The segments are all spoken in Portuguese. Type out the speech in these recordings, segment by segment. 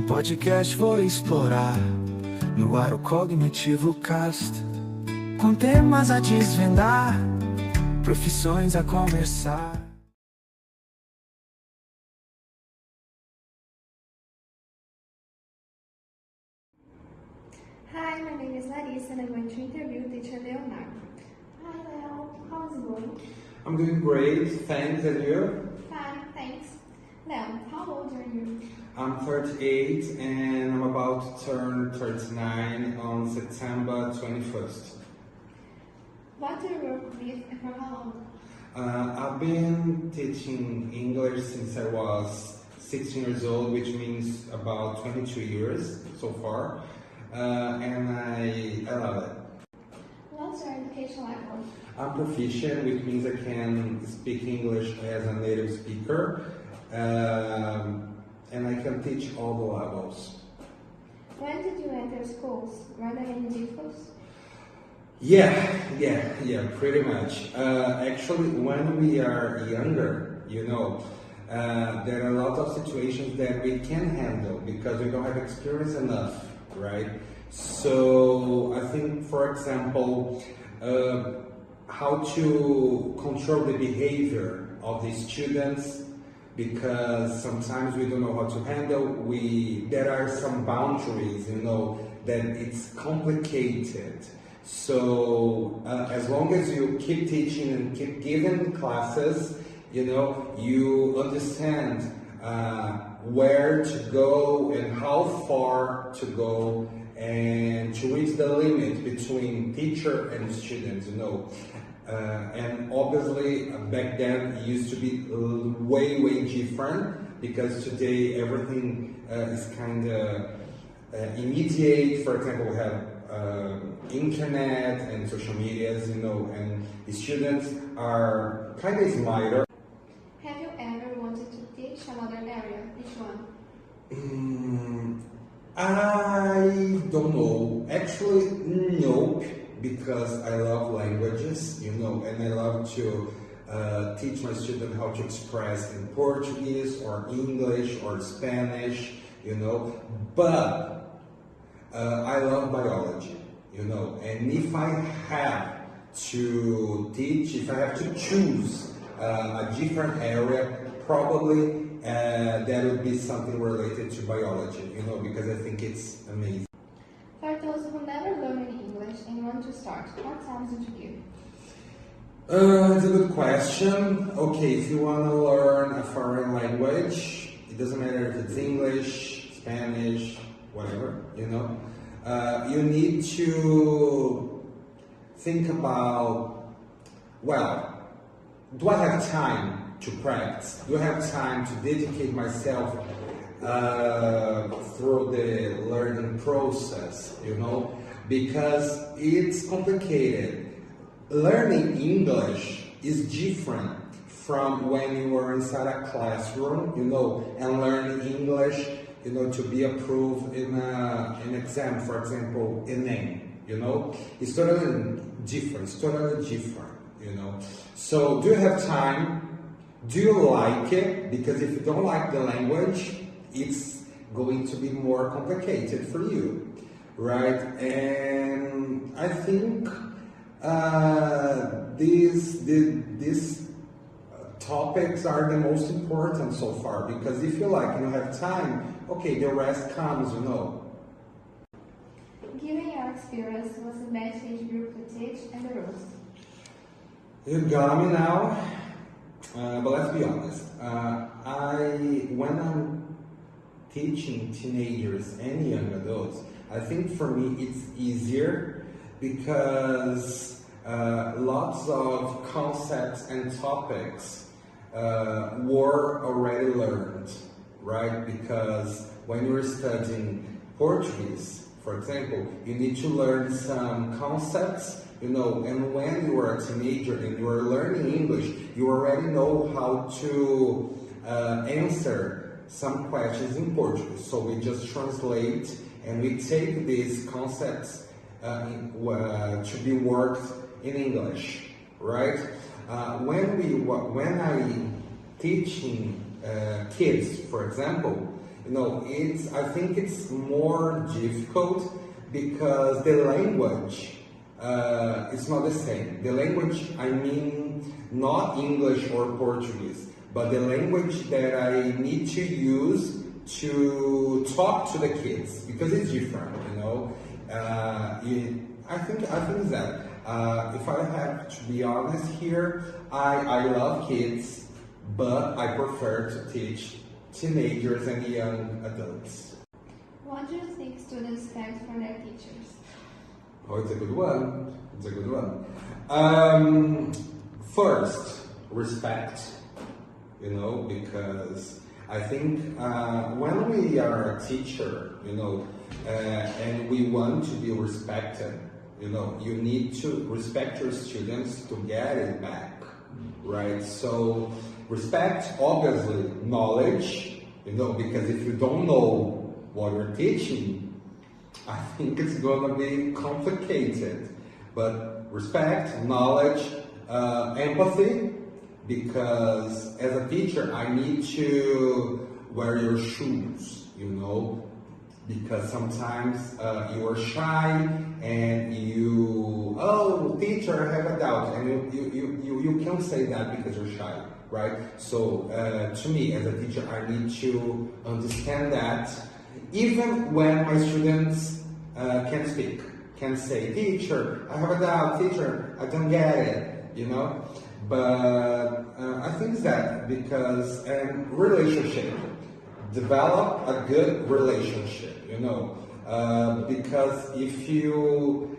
podcast vou explorar no ar o Cognitivo Cast, com temas a desvendar, profissões a conversar. Hi, my name is Larissa and I'm going to interview teacher Leonardo. Hi Leo, how's it going? I'm doing great, thanks, and you? Fine, thanks. Leo, how old are you? I'm 38 and I'm about to turn 39 on September 21st. What do you work with and for how long? I've been teaching English since I was 16 years old, which means about 22 years so far, and I love it. What's your education level? I'm proficient, which means I can speak English as a native speaker, and I can teach all the levels. When did you enter schools? Were there any difficulties? Yeah, pretty much. Actually, when we are younger, there are a lot of situations that we can handle because we don't have experience enough, right? So I think, for example, how to control the behavior of the students, because sometimes we don't know how to handle. There are some boundaries, that it's complicated. So as long as you keep teaching and keep giving classes, you understand where to go and how far to go and to reach the limit between teacher and students, and obviously back then it used to be way different, because today everything is kind of immediate. For example, we have internet and social medias, and the students are kind of smarter. Have you ever wanted to teach another area? Which one? I don't know. Actually, no, because I love languages, and I love to teach my students how to express in Portuguese or English or Spanish, but I love biology, and if I have to teach, if I have to choose a different area, probably that would be something related to biology, because I think it's amazing. For those who never learn any English and want to start, what times would you give? It's a good question. Okay, if you want to learn a foreign language, it doesn't matter if it's English, Spanish, whatever, you need to think about, do I have time to practice? Do I have time to dedicate myself through the learning process, because it's complicated. Learning English is different from when you are inside a classroom, and learning English, to be approved in an exam, for example, in name, it's totally different, So do you have time? Do you like it? Because if you don't like the language, it's going to be more complicated for you, right? And I think these topics are the most important so far, because if you like and you have time, okay, the rest comes, Given your experience, what's the best age group to teach and the rules? You got me now, but let's be honest. When I'm teaching teenagers and young adults, I think for me it's easier because lots of concepts and topics were already learned, right? Because when you're studying Portuguese, for example, you need to learn some concepts, and when you are a teenager and you are learning English, you already know how to answer some questions in Portuguese. So we just translate and we take these concepts to be worked in English, right? When I'm teaching kids, for example, You know, I think it's more difficult because the language is not the same. The language, I mean, not English or Portuguese, but the language that I need to use to talk to the kids, because it's different, you know. I think that if I have to be honest here, I love kids, but I prefer to teach teenagers and young adults. What do you think students expect from their teachers? Oh, it's a good one. It's a good one. First, respect, you know, because I think when we are a teacher, you know, and we want to be respected, you know, you need to respect your students to get it back, right? So respect, obviously, knowledge, you know, because if you don't know what you're teaching, I think it's gonna be complicated. But respect, knowledge, empathy, because as a teacher, I need to wear your shoes, you know, because sometimes you are shy and oh, teacher, I have a doubt, and you can't say that because you're shy, right? So to me, as a teacher, I need to understand that even when my students can't speak, can say, teacher, I have a doubt, teacher, I don't get it, you know? But I think that because relationship, develop a good relationship, you know? Because if you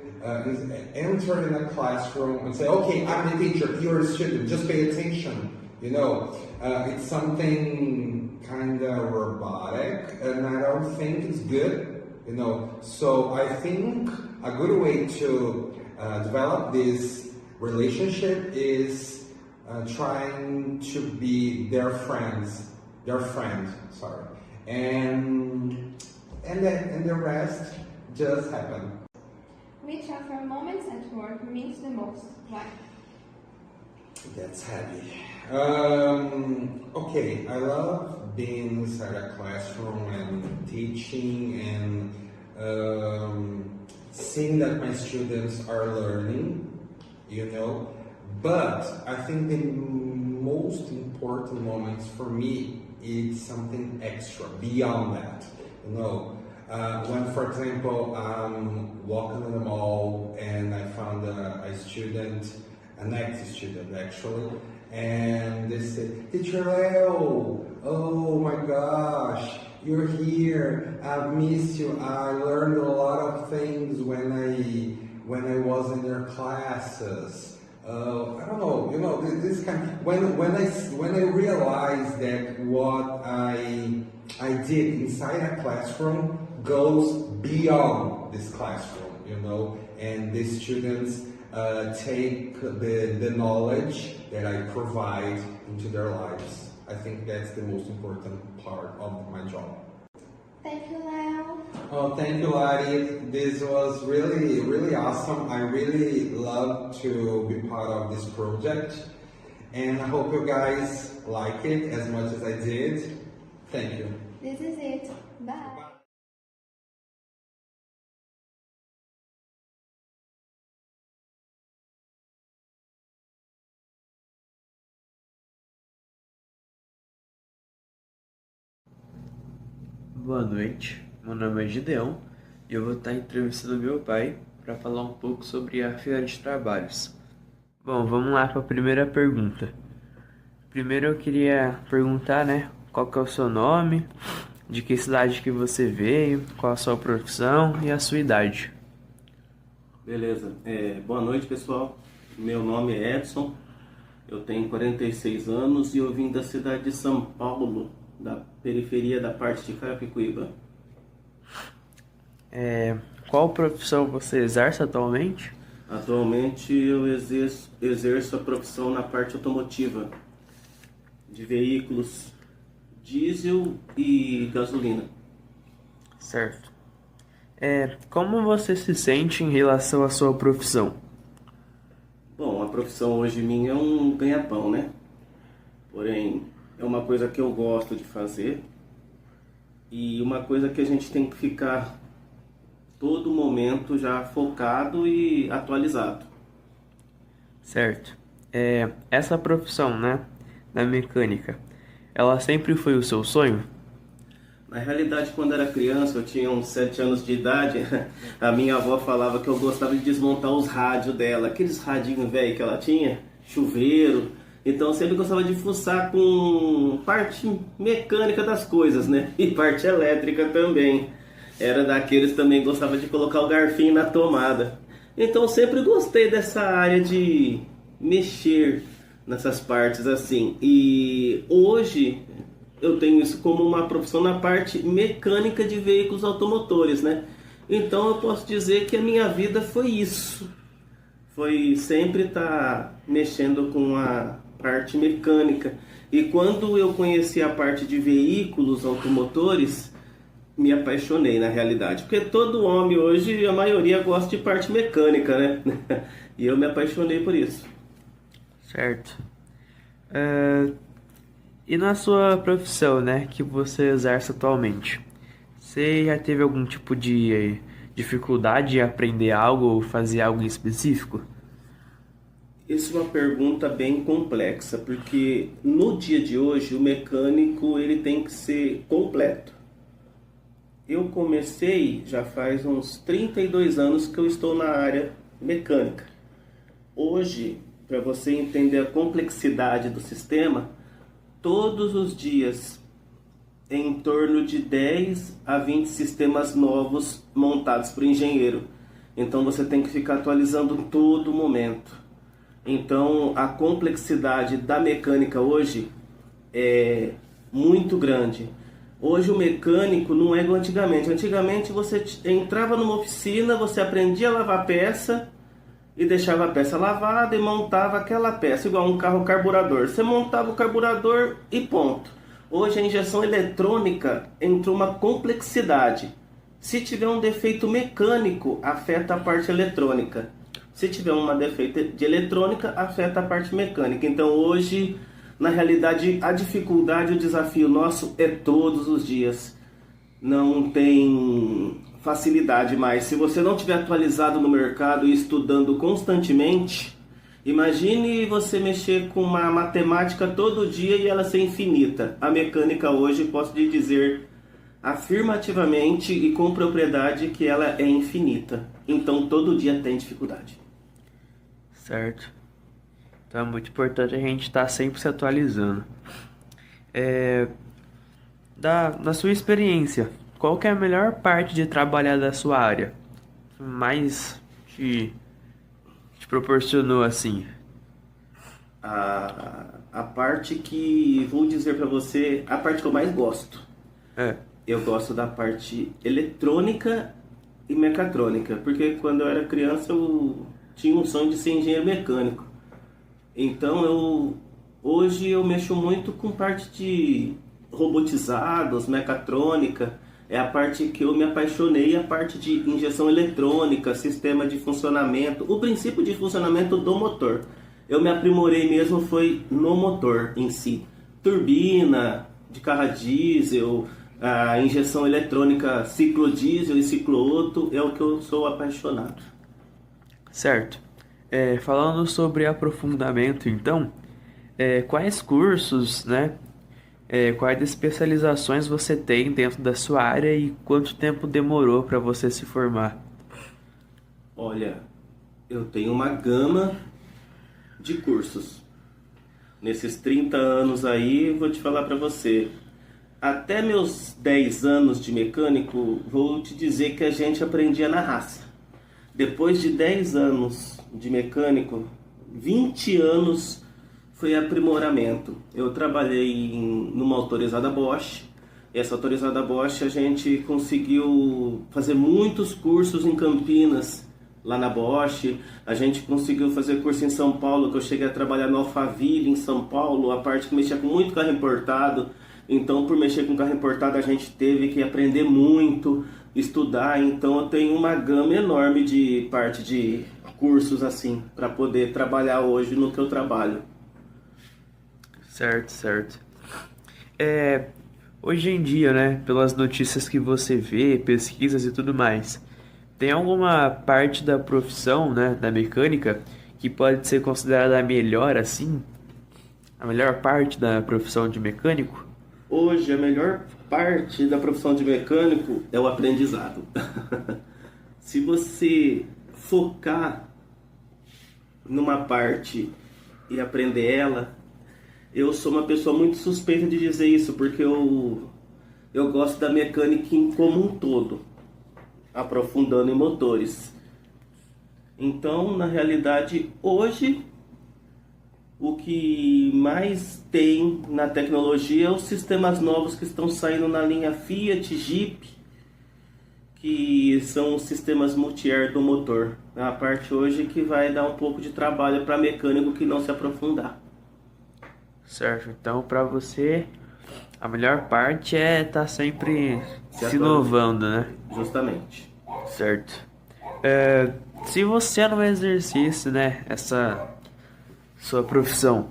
enter in a classroom and say, okay, I'm the teacher, you're a student, just pay attention, you know? It's something kind of robotic, and I don't think it's good, you know? So I think a good way to develop this relationship is trying to be their friend, sorry, and the rest just happen. Which of your moments at work means the most? Why? That's heavy. Okay, I love being inside a classroom and teaching and seeing that my students are learning, you know. But I think the most important moments for me is something extra, beyond that, you know. When, for example, I'm walking in the mall and I found a student, an ex-student actually, and they said, Teacher Leo, oh my gosh, you're here, I've missed you, I learned a lot of things when I was in your classes. I don't know, you know, this kind. When I realized that what I did inside a classroom goes beyond this classroom, you know, and the students take the knowledge that I provide into their lives. I think that's the most important part of my job. Thank you, Leo. Oh, thank you, Lari. This was really, really awesome. I really love to be part of this project, and I hope you guys like it as much as I did. Thank you. This is it. Bye. Boa noite, meu nome é Gideon e eu vou estar entrevistando meu pai para falar um pouco sobre a feira de trabalhos. Bom, vamos lá para a primeira pergunta. Primeiro eu queria perguntar, né, qual que é o seu nome, de que cidade que você veio, qual a sua profissão e a sua idade. Beleza, boa noite pessoal, meu nome é Edson, eu tenho 46 anos e eu vim da cidade de São Paulo, da periferia da parte de Carapicuíba. Qual profissão você exerce atualmente? Atualmente eu exerço a profissão na parte automotiva, de veículos diesel e gasolina. Certo. Como você se sente em relação à sua profissão? Bom, a profissão hoje minha é um ganha-pão, né? Porém, é uma coisa que eu gosto de fazer. E uma coisa que a gente tem que ficar todo momento já focado e atualizado. Certo. Essa profissão, né, da mecânica, ela sempre foi o seu sonho? Na realidade, quando era criança, eu tinha uns 7 anos de idade, a minha avó falava que eu gostava de desmontar os rádios dela, aqueles radinhos velhos que ela tinha, chuveiro. Então eu sempre gostava de fuçar com parte mecânica das coisas, né? E parte elétrica também. Era daqueles também que gostava de colocar o garfinho na tomada. Então eu sempre gostei dessa área de mexer nessas partes assim. E hoje eu tenho isso como uma profissão na parte mecânica de veículos automotores, né? Então eu posso dizer que a minha vida foi isso. Foi sempre estar mexendo com a parte mecânica. E quando eu conheci a parte de veículos automotores, me apaixonei na realidade. Porque todo homem hoje, a maioria gosta de parte mecânica, né? E eu me apaixonei por isso. Certo. E na sua profissão, né, que você exerce atualmente, você já teve algum tipo de dificuldade em aprender algo ou fazer algo em específico? Essa é uma pergunta bem complexa, porque no dia de hoje o mecânico ele tem que ser completo. Eu comecei já faz uns 32 anos que eu estou na área mecânica. Hoje, para você entender a complexidade do sistema, todos os dias em torno de 10 a 20 sistemas novos montados por engenheiro. Então você tem que ficar atualizando todo momento. Então a complexidade da mecânica hoje é muito grande. Hoje o mecânico não é igual antigamente. Antigamente você entrava numa oficina, você aprendia a lavar peça e deixava a peça lavada e montava aquela peça, igual um carro carburador. Você montava o carburador e ponto. Hoje a injeção eletrônica entrou uma complexidade. Se tiver um defeito mecânico, afeta a parte eletrônica. Se tiver um defeito de eletrônica, afeta a parte mecânica. Então hoje, na realidade, a dificuldade, o desafio nosso é todos os dias. Não tem facilidade mais. Se você não estiver atualizado no mercado e estudando constantemente, imagine você mexer com uma matemática todo dia e ela ser infinita. A mecânica hoje, posso lhe dizer afirmativamente e com propriedade que ela é infinita. Então todo dia tem dificuldade. Certo. Então é muito importante a gente estar sempre se atualizando. Na sua experiência, qual que é a melhor parte de trabalhar da sua área? Mais te proporcionou assim? A parte que, vou dizer para você, a parte que eu mais gosto. Eu gosto da parte eletrônica e mecatrônica, porque quando eu era criança eu tinha um sonho de ser engenheiro mecânico. Então hoje eu mexo muito com parte de robotizados, mecatrônica. É a parte que eu me apaixonei, a parte de injeção eletrônica, sistema de funcionamento, o princípio de funcionamento do motor. Eu me aprimorei mesmo foi no motor em si. Turbina de carro a diesel, a injeção eletrônica ciclo diesel e ciclo Otto é o que eu sou apaixonado. Certo. Falando sobre aprofundamento, então, quais cursos, né? Quais especializações você tem dentro da sua área e quanto tempo demorou para você se formar? Olha, eu tenho uma gama de cursos. Nesses 30 anos aí, vou te falar para você. Até meus 10 anos de mecânico, vou te dizer que a gente aprendia na raça. Depois de 10 anos de mecânico, 20 anos foi aprimoramento. Eu trabalhei numa autorizada Bosch. Essa autorizada Bosch a gente conseguiu fazer muitos cursos em Campinas, lá na Bosch. A gente conseguiu fazer curso em São Paulo, que eu cheguei a trabalhar no Alphaville, em São Paulo, a parte que mexia com muito carro importado. Então, por mexer com carro importado, a gente teve que aprender muito, estudar. Então, eu tenho uma gama enorme de parte de cursos assim, para poder trabalhar hoje no que eu trabalho. Certo, certo. Hoje em dia, né, pelas notícias que você vê, pesquisas e tudo mais, tem alguma parte da profissão, né, da mecânica, que pode ser considerada a melhor assim? A melhor parte da profissão de mecânico? Hoje, a melhor parte da profissão de mecânico é o aprendizado. Se você focar numa parte e aprender ela, eu sou uma pessoa muito suspeita de dizer isso, porque eu gosto da mecânica como um todo, aprofundando em motores. Então, na realidade, hoje, o que mais tem na tecnologia é os sistemas novos que estão saindo na linha Fiat, Jeep, que são os sistemas multi-air do motor. É a parte hoje que vai dar um pouco de trabalho para mecânico que não se aprofundar. Certo, então para você a melhor parte é estar sempre se inovando, né? Justamente. Certo. Se você não exercesse, né, essa sua profissão,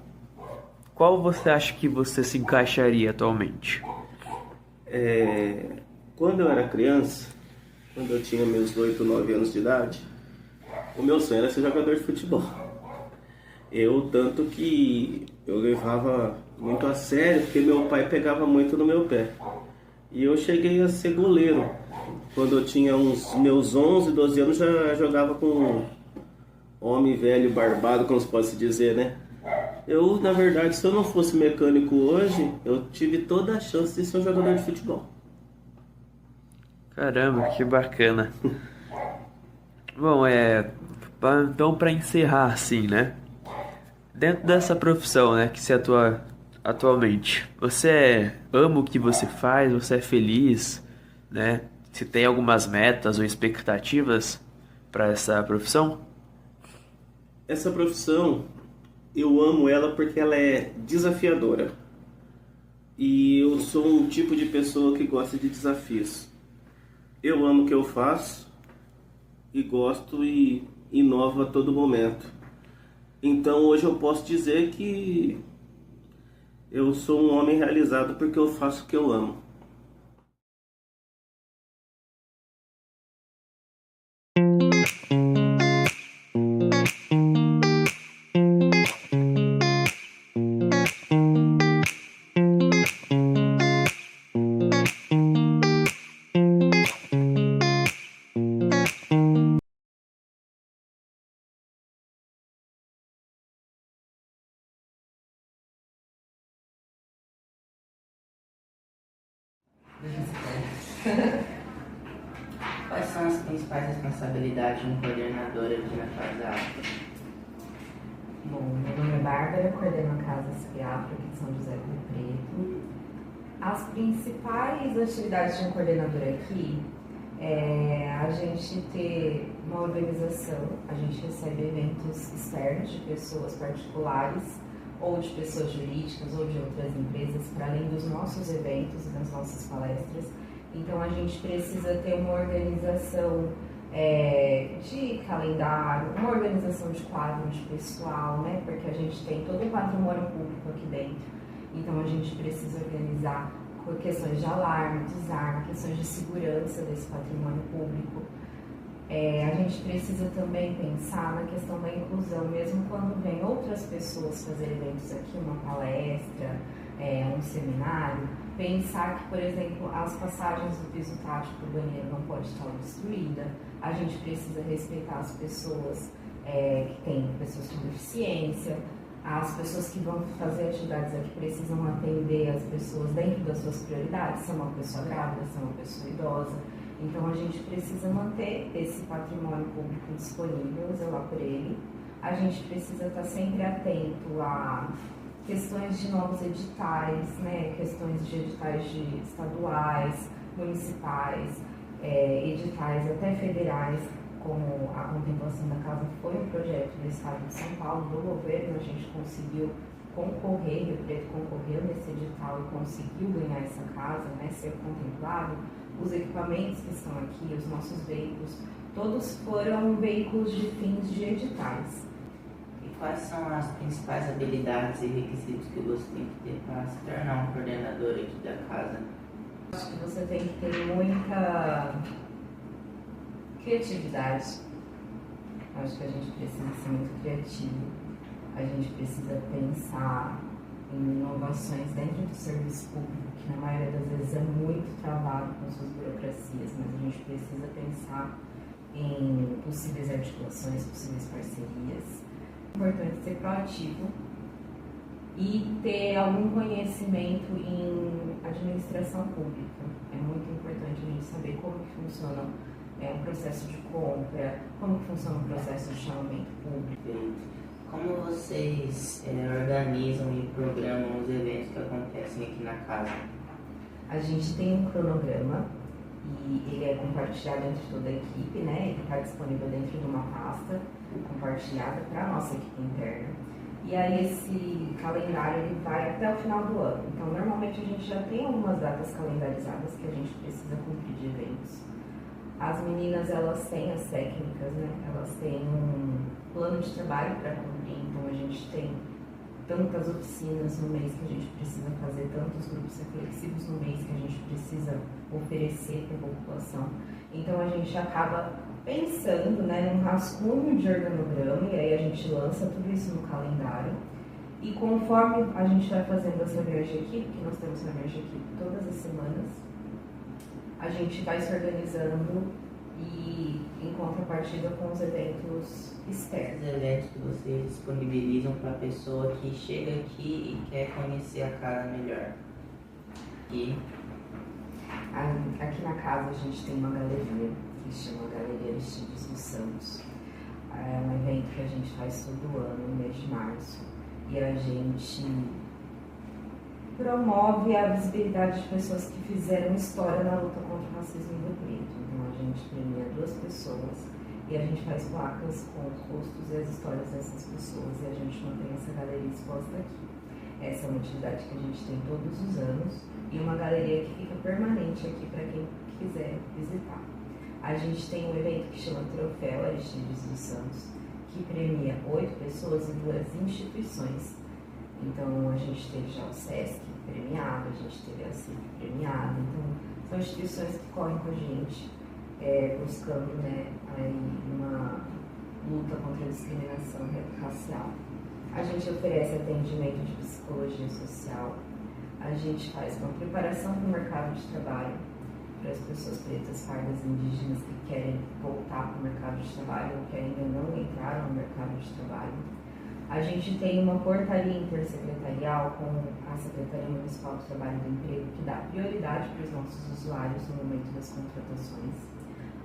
qual você acha que você se encaixaria atualmente? Quando eu era criança, quando eu tinha meus 8, 9 anos de idade, o meu sonho era ser jogador de futebol. Tanto que eu levava muito a sério, porque meu pai pegava muito no meu pé. E eu cheguei a ser goleiro. Quando eu tinha meus 11, 12 anos, já jogava com homem velho, barbado, como se pode dizer, né? Na verdade, se eu não fosse mecânico hoje, eu tive toda a chance de ser um jogador de futebol. Caramba, que bacana. Bom, então para encerrar assim, né? Dentro dessa profissão, né, que se atua atualmente, você ama o que você faz? Você é feliz, né? Se tem algumas metas ou expectativas para essa profissão? Essa profissão, eu amo ela porque ela é desafiadora. E eu sou um tipo de pessoa que gosta de desafios. Eu amo o que eu faço e gosto e inovo a todo momento. Então hoje eu posso dizer que eu sou um homem realizado porque eu faço o que eu amo. Quais são as principais responsabilidades de um coordenador aqui na Casa Afro? Bom, meu nome é Bárbara, coordeno a Casa Afro aqui de São José do Rio Preto. As principais atividades de um coordenador aqui é a gente ter uma organização, a gente recebe eventos externos de pessoas particulares ou de pessoas jurídicas ou de outras empresas para além dos nossos eventos e das nossas palestras. Então a gente precisa ter uma organização de calendário, uma organização de quadro de pessoal, né? Porque a gente tem todo um patrimônio público aqui dentro. Então a gente precisa organizar questões de alarme, desarme, questões de segurança desse patrimônio público. A gente precisa também pensar na questão da inclusão, mesmo quando vem outras pessoas fazer eventos aqui, uma palestra, um seminário, pensar que, por exemplo, as passagens do piso tático do banheiro não pode estar obstruída, a gente precisa respeitar as pessoas que têm pessoas com deficiência, as pessoas que vão fazer atividades aqui precisam atender as pessoas dentro das suas prioridades, se é uma pessoa grávida, se é uma pessoa idosa. Então a gente precisa manter esse patrimônio público disponível, zelar por ele. A gente precisa estar sempre atento a questões de novos editais, né? Questões de editais estaduais, municipais, editais até federais, como a contemplação da casa foi um projeto do Estado de São Paulo, do governo, a gente conseguiu concorrer, Rio Preto concorreu nesse edital e conseguiu ganhar essa casa, né, ser contemplado. Os equipamentos que estão aqui, os nossos veículos, todos foram veículos de fins de editais. E quais são as principais habilidades e requisitos que você tem que ter para se tornar um coordenador aqui da casa? Acho que você tem que ter muita criatividade. Acho que a gente precisa ser muito criativo. A gente precisa pensar em inovações dentro do serviço público, que na maioria das vezes é muito travado com suas burocracias, mas a gente precisa pensar em possíveis articulações, possíveis parcerias. É importante ser proativo e ter algum conhecimento em administração pública. É muito importante a gente saber como que funciona um processo de compra, como que funciona o processo de chamamento público. Como vocês organizam e programam os eventos que acontecem aqui na casa? A gente tem um cronograma e ele é compartilhado entre toda a equipe, né? Ele está disponível dentro de uma pasta compartilhada para a nossa equipe interna. E aí esse calendário ele vai até o final do ano. Então, normalmente a gente já tem algumas datas calendarizadas que a gente precisa cumprir de eventos. As meninas, elas têm as técnicas, né? Elas têm um plano de trabalho para cumprir. Então, a gente tem tantas oficinas no mês que a gente precisa fazer, tantos grupos reflexivos no mês que a gente precisa oferecer para a população. Então, a gente acaba pensando, né, num rascunho de organograma, e aí a gente lança tudo isso no calendário. E conforme a gente vai fazendo as reuniões de equipe, que nós temos reuniões de equipe todas as semanas, a gente vai se organizando e em contrapartida com os eventos externos. Os eventos que vocês disponibilizam para a pessoa que chega aqui e quer conhecer a casa melhor. E aqui na casa a gente tem uma galeria que se chama Galeria Aristides dos Santos. É um evento que a gente faz todo ano, no mês de março, e a gente promove a visibilidade de pessoas que fizeram história na luta contra o racismo em Rio Preto. Então a gente premia 2 pessoas e a gente faz placas com os rostos e as histórias dessas pessoas, e a gente mantém essa galeria exposta aqui. Essa é uma atividade que a gente tem todos os anos e uma galeria que fica permanente aqui para quem quiser visitar. A gente tem um evento que chama Troféu Aristides dos Santos, que premia 8 pessoas e 2 instituições. Então, a gente teve já o SESC premiado, a gente teve a CIP premiada. Então, são instituições que correm com a gente, buscando, né, aí uma luta contra a discriminação racial. A gente oferece atendimento de psicologia social. A gente faz uma preparação para o mercado de trabalho para as pessoas pretas, pardas e indígenas que querem voltar para o mercado de trabalho ou que ainda não entraram no mercado de trabalho. A gente tem uma portaria intersecretarial com a Secretaria Municipal do Trabalho e do Emprego que dá prioridade para os nossos usuários no momento das contratações.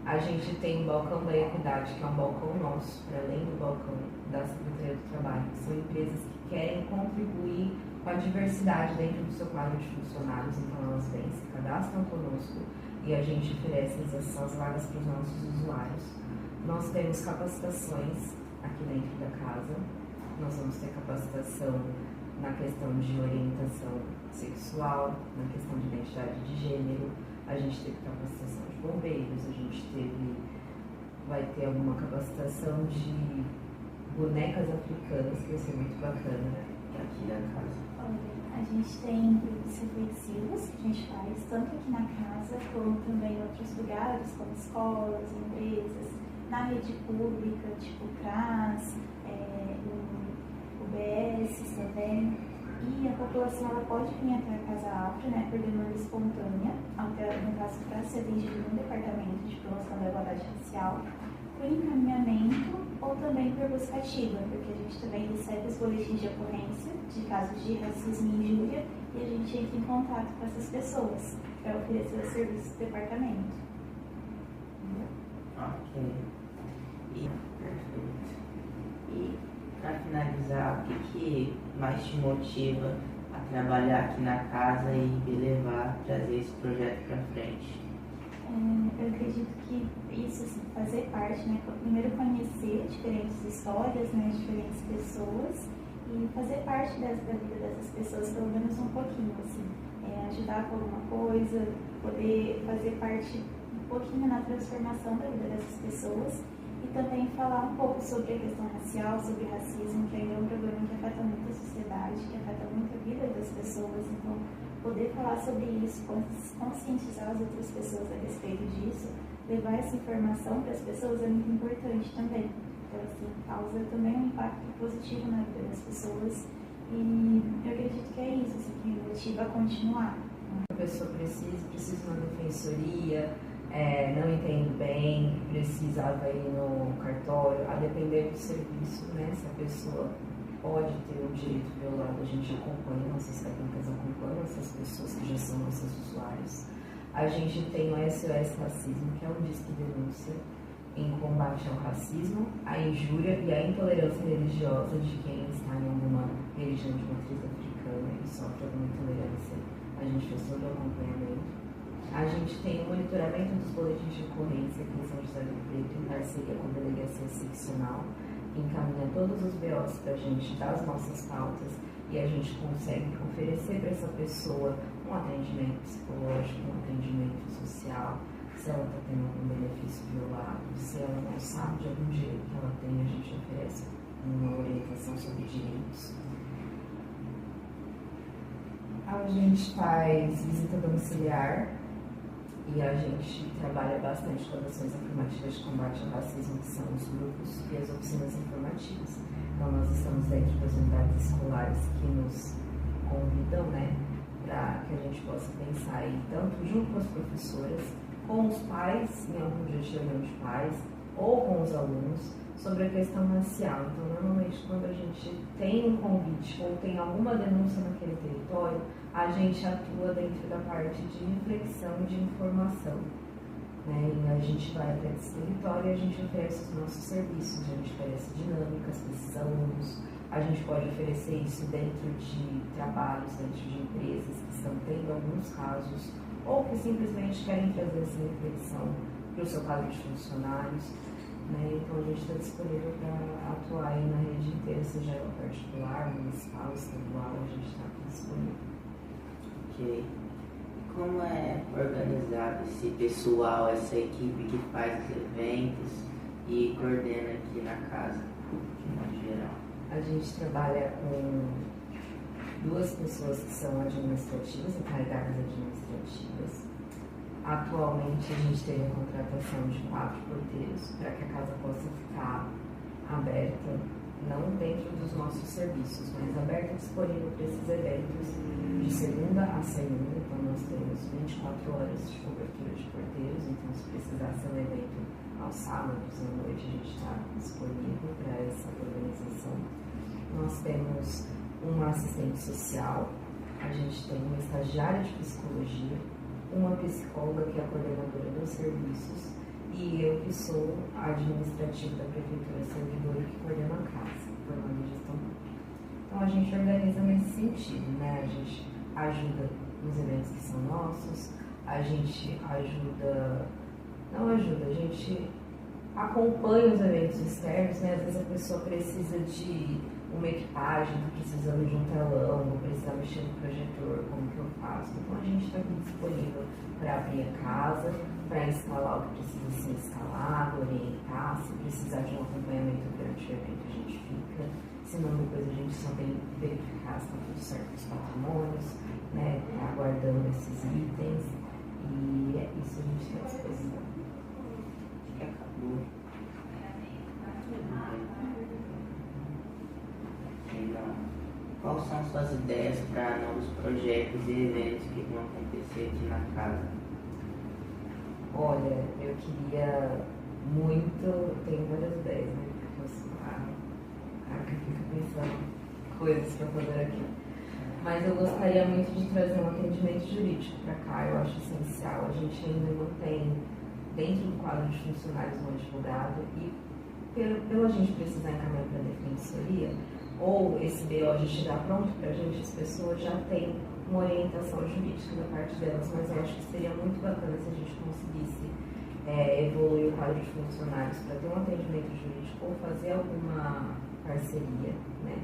A gente tem o Balcão da Equidade, que é um balcão nosso, para além do balcão da Secretaria do Trabalho, que são empresas que querem contribuir com a diversidade dentro do seu quadro de funcionários. Então elas vêm, se cadastram conosco e a gente oferece essas vagas para os nossos usuários. Nós temos capacitações aqui dentro da casa. Nós vamos ter capacitação na questão de orientação sexual, na questão de identidade de gênero. A gente teve capacitação de bombeiros, a gente vai ter alguma capacitação de bonecas africanas, que vai ser muito bacana aqui na casa. Olha, a gente tem grupos reflexivos que a gente faz tanto aqui na casa como também em outros lugares, como escolas, empresas, na rede pública, tipo CRAS, UBS também. E a população ela pode vir até a Casa Afro, né, por demanda espontânea, até, no caso, para ser atendido no departamento de promoção da igualdade racial, por encaminhamento ou também por busca ativa, porque a gente também recebe os boletins de ocorrência de casos de racismo e injúria e a gente entra em contato com essas pessoas para oferecer o serviço do departamento. Ok. Perfeito. E para finalizar, o que mais te motiva a trabalhar aqui na casa e trazer esse projeto para frente? Eu acredito que isso, assim, fazer parte, né, primeiro conhecer diferentes histórias, né, diferentes pessoas e fazer parte da vida dessas pessoas, pelo menos um pouquinho, assim, ajudar com alguma coisa, poder fazer parte um pouquinho na transformação da vida dessas pessoas e também falar um pouco sobre a questão racial, sobre racismo, que ainda é um problema que afeta muito a sociedade, que afeta muito a vida das pessoas. Então, poder falar sobre isso, conscientizar as outras pessoas a respeito disso, levar essa informação para as pessoas é muito importante também. Então, assim, causa também um impacto positivo na vida das pessoas e eu acredito que é isso, assim, que me motiva a continuar. A pessoa precisa de uma defensoria, não entende bem, precisava ir no cartório, a depender do serviço, né? Se a pessoa pode ter o direito violado, a gente acompanha, nossas técnicas acompanham essas pessoas que já são nossos usuários. A gente tem o SOS Racismo, que é um disque de denúncia em combate ao racismo, à injúria e à intolerância religiosa de quem está em alguma religião de matriz africana e sofre alguma intolerância. A gente fez todo o acompanhamento. A gente tem o monitoramento dos boletins de ocorrência aqui em São José do Preto, em parceria com a Delegacia Seccional, que encaminha todos os BOs para a gente das nossas pautas e a gente consegue oferecer para essa pessoa um atendimento psicológico, um atendimento social, se ela está tendo algum benefício violado, se ela não sabe de algum direito que ela tem, a gente oferece uma orientação sobre direitos. A gente faz visita domiciliar e a gente trabalha bastante com as ações afirmativas de combate ao racismo, que são os grupos e as oficinas informativas. Então, nós estamos dentro das unidades escolares que nos convidam, né, para que a gente possa pensar aí, tanto junto com as professoras, com os pais, em algum dia de reunião de pais, ou com os alunos, sobre a questão racial. Então, normalmente, quando a gente tem um convite ou tem alguma denúncia naquele território, a gente atua dentro da parte de reflexão e de informação. Né? E a gente vai até esse território e a gente oferece os nossos serviços, a gente oferece dinâmicas para esses alunos, a gente pode oferecer isso dentro de trabalhos, dentro de empresas que estão tendo alguns casos, ou que simplesmente querem trazer essa reflexão para o seu quadro de funcionários. Né? Então a gente está disponível para atuar aí na rede inteira, seja ela particular, municipal, estadual, a gente está disponível. Ok. E como é organizado esse pessoal, essa equipe que faz os eventos e coordena aqui na casa, de modo geral? A gente trabalha com 2 pessoas que são administrativas, encarregadas administrativas. Atualmente a gente tem a contratação de 4 porteiros para que a casa possa ficar aberta, não dentro dos nossos serviços, mas aberta e disponível para esses eventos de segunda a segunda. Então nós temos 24 horas de cobertura de porteiros, então se precisar ser um evento aos sábados à noite, a gente está disponível para essa organização. Nós temos uma assistente social, a gente tem uma estagiária de psicologia, uma psicóloga que é a coordenadora dos serviços e eu que sou a administrativa da prefeitura servidora que coordena a casa, formando a gestão pública. Então a gente organiza nesse sentido, né? A gente ajuda nos eventos que são nossos, a gente a gente acompanha os eventos externos, né? Às vezes a pessoa precisa de uma equipagem, está precisando de um telão, ou precisa mexer no projetor, como que eu faço? Então a gente está aqui disponível para abrir a casa, para instalar o que precisa ser instalado, orientar, se precisar de um acompanhamento durante o evento a gente fica, senão depois a gente só tem que verificar se está tudo certo os patrimônios, né? Aguardando esses itens, e é isso, a gente está à disposição. Acho que acabou. Quais são suas ideias para novos projetos e eventos que vão acontecer aqui na casa? Olha, eu queria muito, tenho várias ideias, né? Porque eu sou a que fica pensando coisas para fazer aqui. Mas eu gostaria muito de trazer um atendimento jurídico para cá, eu acho essencial. A gente ainda não tem, dentro do quadro de funcionários, um advogado e pela gente precisar encaminhar para a defensoria, ou esse BO já chegar pronto para a gente, as pessoas já têm uma orientação jurídica da parte delas, mas eu acho que seria muito bacana se a gente conseguisse evoluir o quadro de funcionários para ter um atendimento jurídico ou fazer alguma parceria, né?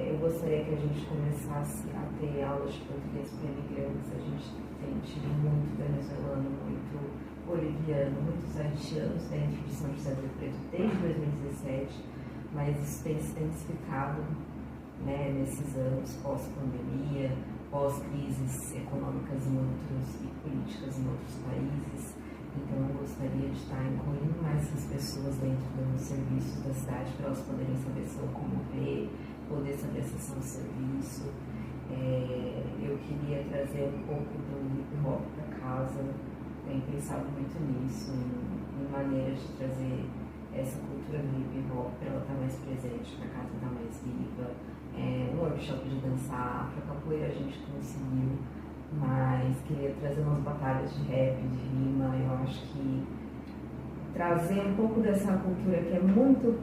Eu gostaria que a gente começasse a ter aulas de português para imigrantes. A gente tem tido muito venezuelano, muito boliviano, muitos haitianos dentro de São José do Preto desde 2017, mas isso tem se intensificado, né, nesses anos pós-pandemia, pós-crises econômicas e políticas em outros países. Então eu gostaria de estar incluindo mais essas pessoas dentro dos serviços da cidade para elas poderem saber se locomover, poder saber acessar o serviço. Eu queria trazer um pouco do hip hop para casa, tenho pensado muito nisso, em maneiras de trazer essa cultura do hip hop para ela estar mais presente, para a casa estar mais viva. Um workshop de dança afro, capoeira a gente conseguiu, mas queria trazer umas batalhas de rap, de rima. Eu acho que trazer um pouco dessa cultura que é muito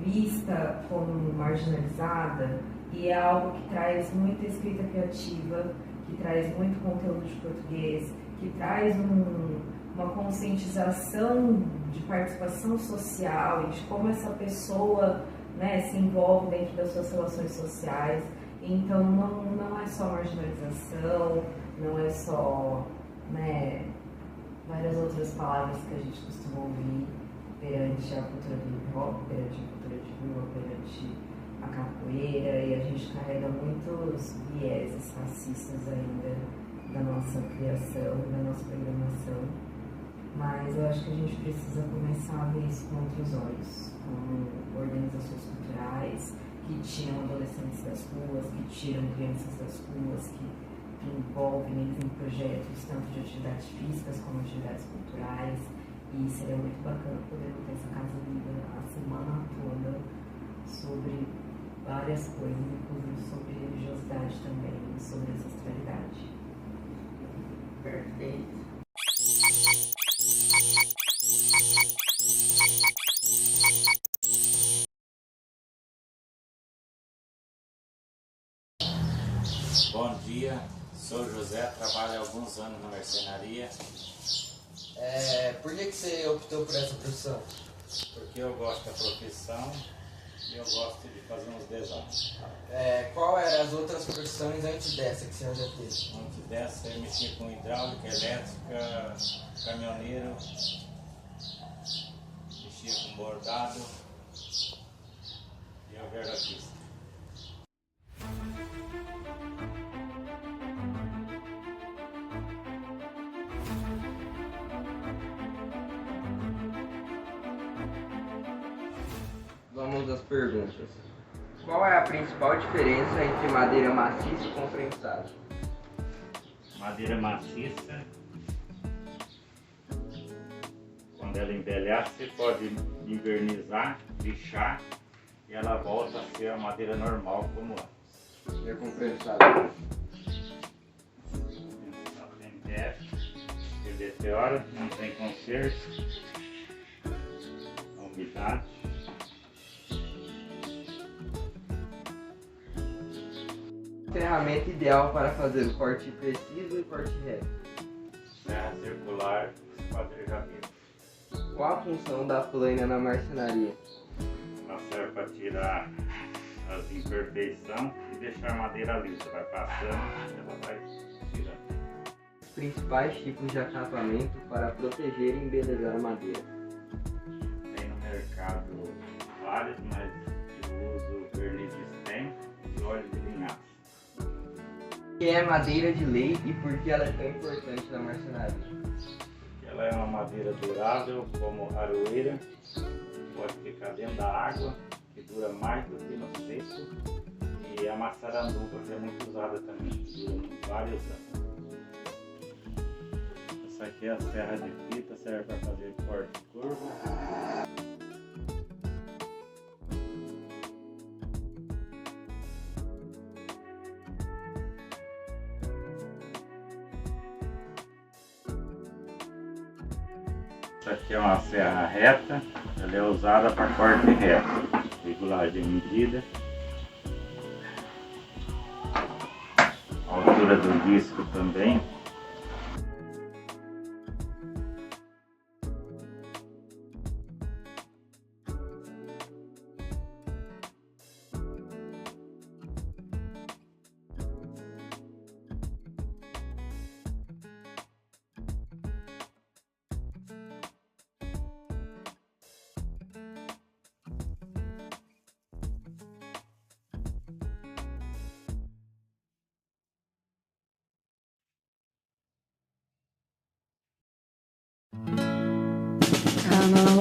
vista como marginalizada e é algo que traz muita escrita criativa, que traz muito conteúdo de português, que traz uma conscientização de participação social e de como essa pessoa, né, se envolve dentro das suas relações sociais. Então não é só marginalização, não é só, né, várias outras palavras que a gente costuma ouvir perante a cultura do hip hop, perante a cultura de rua, perante a capoeira, e a gente carrega muitos vieses racistas ainda da nossa criação, da nossa programação. Mas eu acho que a gente precisa começar a ver isso com outros olhos, como organizações culturais que tiram adolescentes das ruas, que tiram crianças das ruas, que envolvem eles em projetos tanto de atividades físicas como atividades culturais. E seria muito bacana poder ter essa casa viva a semana toda sobre várias coisas, inclusive sobre religiosidade também, sobre ancestralidade. Perfeito. Bom dia, sou José, trabalho há alguns anos na marcenaria. Por que você optou por essa profissão? Porque eu gosto da profissão e eu gosto de fazer uns designs. Qual eram as outras profissões antes dessa que o senhor já teve? Antes dessa eu mexia com hidráulica, elétrica, caminhoneiro, mexia com bordado e eu era artista. Vamos às perguntas. Qual é a principal diferença entre madeira maciça e comprensada? Madeira maciça, quando ela envelhece, você pode invernizar, lixar e ela volta a ser a madeira normal como antes. E a comprensada? Ela tem teste, ele deteriora, não tem conserto, a umidade. Ferramenta ideal para fazer o corte preciso e corte reto. Serra circular, esquadrilhamento. Qual a função da plana na marcenaria? Ela serve para tirar as imperfeições e deixar a madeira lisa. Vai passando e ela vai tirando. Os principais tipos de acabamento para proteger e embelezar a madeira. Tem no mercado vários, mas eu uso verniz de stem e óleo de linhaça. O que é madeira de lei e por que ela é tão importante na marcenaria? Ela é uma madeira durável, como aroeira, pode ficar dentro da água, que dura mais do que no seco, e a maçaranduba que é muito usada também, dura vários anos. Essa aqui é a serra de fita, serve para fazer corte curvo. Essa aqui é uma serra reta, ela é usada para corte reto, regulagem medida, a altura do disco também. não